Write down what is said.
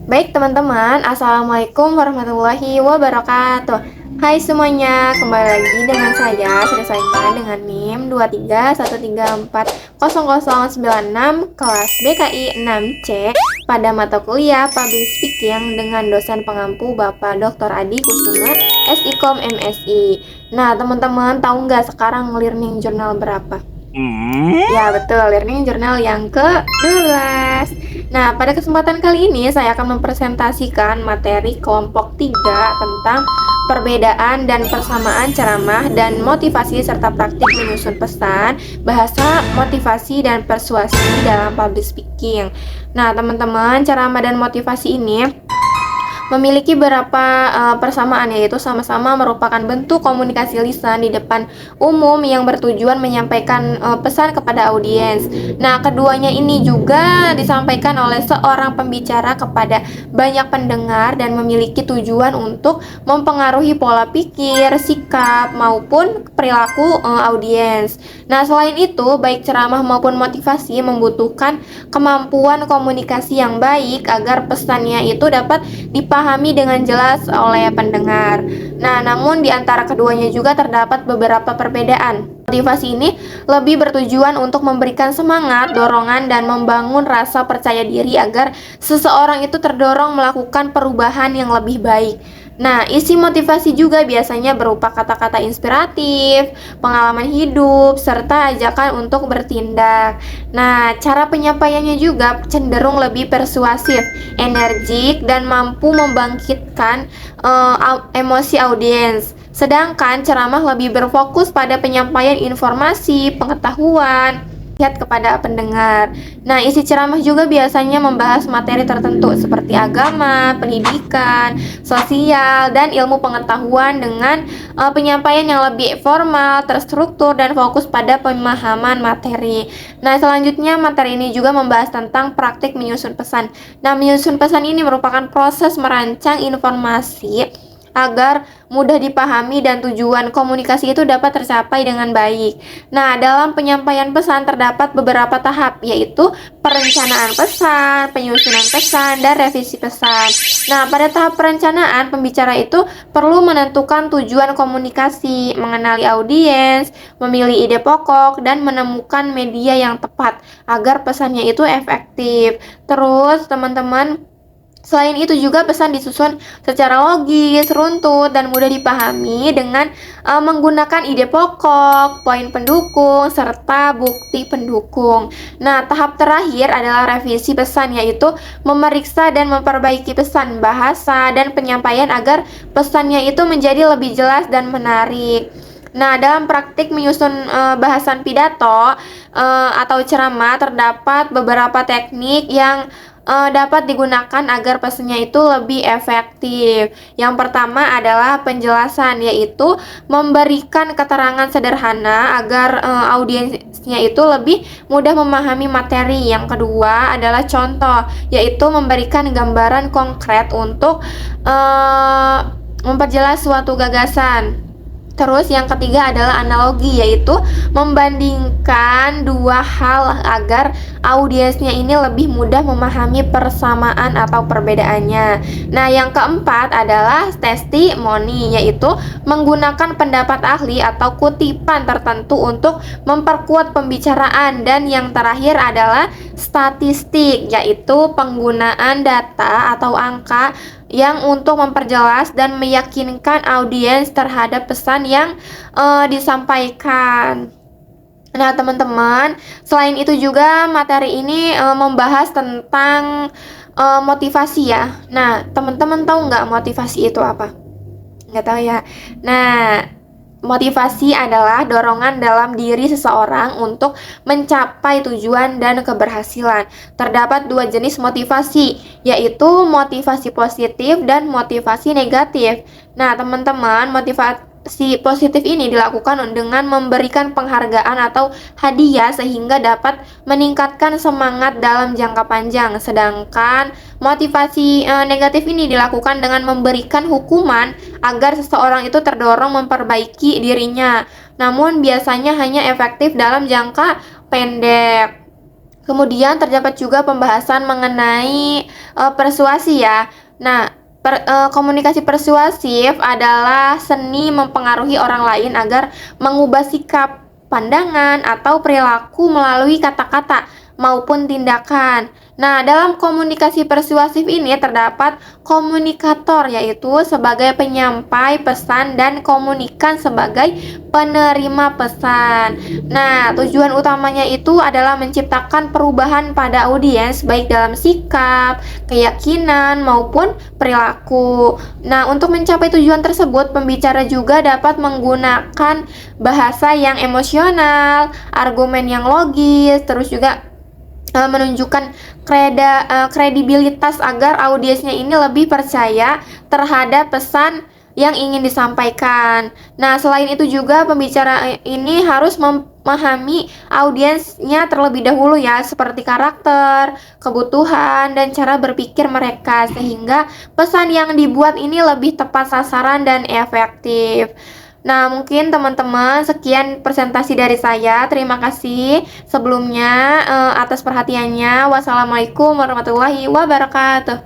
Baik teman-teman, Assalamualaikum warahmatullahi wabarakatuh. Hai semuanya, kembali lagi dengan saya Sri Saiman dengan NIM 231340096 kelas BKI 6C pada mata kuliah Public Speaking dengan dosen pengampu Bapak Dr. Adi Kusuma, SIKOM MSI. Nah teman-teman, tahu nggak sekarang learning journal berapa? Ya betul, learning journal yang ke-12. Nah, pada kesempatan kali ini saya akan mempresentasikan materi kelompok 3 tentang perbedaan dan persamaan ceramah dan motivasi serta praktik menyusun pesan, bahasa, motivasi, dan persuasi dalam public speaking. Nah, teman-teman, ceramah dan motivasi ini memiliki beberapa persamaan, yaitu sama-sama merupakan bentuk komunikasi lisan di depan umum yang bertujuan menyampaikan pesan kepada audiens. Nah, keduanya ini juga disampaikan oleh seorang pembicara kepada banyak pendengar dan memiliki tujuan untuk mempengaruhi pola pikir, sikap, maupun perilaku audiens. Nah, selain itu, baik ceramah maupun motivasi membutuhkan kemampuan komunikasi yang baik agar pesannya itu dapat dipahami dengan jelas oleh pendengar. Nah, namun di antara keduanya juga terdapat beberapa perbedaan. Motivasi ini lebih bertujuan untuk memberikan semangat, dorongan, dan membangun rasa percaya diri agar seseorang itu terdorong melakukan perubahan yang lebih baik. Nah, isi motivasi juga biasanya berupa kata-kata inspiratif, pengalaman hidup, serta ajakan untuk bertindak. Nah, cara penyampaiannya juga cenderung lebih persuasif, energik, dan mampu membangkitkan emosi audiens. Sedangkan ceramah lebih berfokus pada penyampaian informasi, pengetahuan, kepada pendengar. Nah, isi ceramah juga biasanya membahas materi tertentu seperti agama, pendidikan, sosial, dan ilmu pengetahuan dengan penyampaian yang lebih formal, terstruktur, dan fokus pada pemahaman materi. Nah, selanjutnya materi ini juga membahas tentang praktik menyusun pesan. Nah, menyusun pesan ini merupakan proses merancang informasi agar mudah dipahami dan tujuan komunikasi itu dapat tercapai dengan baik. Nah, dalam penyampaian pesan terdapat beberapa tahap, yaitu perencanaan pesan, penyusunan pesan, dan revisi pesan. Nah, pada tahap perencanaan, pembicara itu perlu menentukan tujuan komunikasi, mengenali audiens, memilih ide pokok, dan menemukan media yang tepat agar pesannya itu efektif. Terus, teman-teman, selain itu juga pesan disusun secara logis, runtut, dan mudah dipahami dengan menggunakan ide pokok, poin pendukung, serta bukti pendukung. Nah, tahap terakhir adalah revisi pesan, yaitu memeriksa dan memperbaiki pesan, bahasa, dan penyampaian agar pesannya itu menjadi lebih jelas dan menarik. Nah, dalam praktik menyusun bahasan pidato atau ceramah terdapat beberapa teknik yang dapat digunakan agar pesannya itu lebih efektif. Yang pertama adalah penjelasan, yaitu memberikan keterangan sederhana agar audiensnya itu lebih mudah memahami materi. Yang kedua adalah contoh, yaitu memberikan gambaran konkret untuk memperjelas suatu gagasan. Terus yang ketiga adalah analogi, yaitu membandingkan dua hal agar audiensnya ini lebih mudah memahami persamaan atau perbedaannya. Nah, yang keempat adalah testimoni, yaitu menggunakan pendapat ahli atau kutipan tertentu untuk memperkuat pembicaraan. Dan yang terakhir adalah statistik, yaitu penggunaan data atau angka yang untuk memperjelas dan meyakinkan audiens terhadap pesan yang disampaikan. Nah, teman-teman, selain itu juga materi ini membahas tentang motivasi ya. Nah, teman-teman tahu nggak motivasi itu apa? Nggak tahu ya. Nah, motivasi adalah dorongan dalam diri seseorang untuk mencapai tujuan dan keberhasilan. Terdapat dua jenis motivasi, yaitu motivasi positif dan motivasi negatif. Nah, teman-teman, motivasi positif ini dilakukan dengan memberikan penghargaan atau hadiah sehingga dapat meningkatkan semangat dalam jangka panjang. Sedangkan motivasi negatif ini dilakukan dengan memberikan hukuman agar seseorang itu terdorong memperbaiki dirinya. Namun biasanya hanya efektif dalam jangka pendek. Kemudian terdapat juga pembahasan mengenai persuasi ya. Nah, komunikasi persuasif adalah seni mempengaruhi orang lain agar mengubah sikap, pandangan, atau perilaku melalui kata-kata maupun tindakan. Nah, dalam komunikasi persuasif ini terdapat komunikator, yaitu sebagai penyampai pesan, dan komunikan sebagai penerima pesan. Nah, tujuan utamanya itu adalah menciptakan perubahan pada audiens, baik dalam sikap, keyakinan, maupun perilaku. Nah, untuk mencapai tujuan tersebut, pembicara juga dapat menggunakan bahasa yang emosional, argumen yang logis, terus juga menunjukkan kredibilitas agar audiensnya ini lebih percaya terhadap pesan yang ingin disampaikan. Nah, selain itu juga pembicara ini harus memahami audiensnya terlebih dahulu ya, seperti karakter, kebutuhan, dan cara berpikir mereka, sehingga pesan yang dibuat ini lebih tepat sasaran dan efektif. Nah, mungkin teman-teman sekian presentasi dari saya. Terima kasih sebelumnya atas perhatiannya. Wassalamualaikum warahmatullahi wabarakatuh.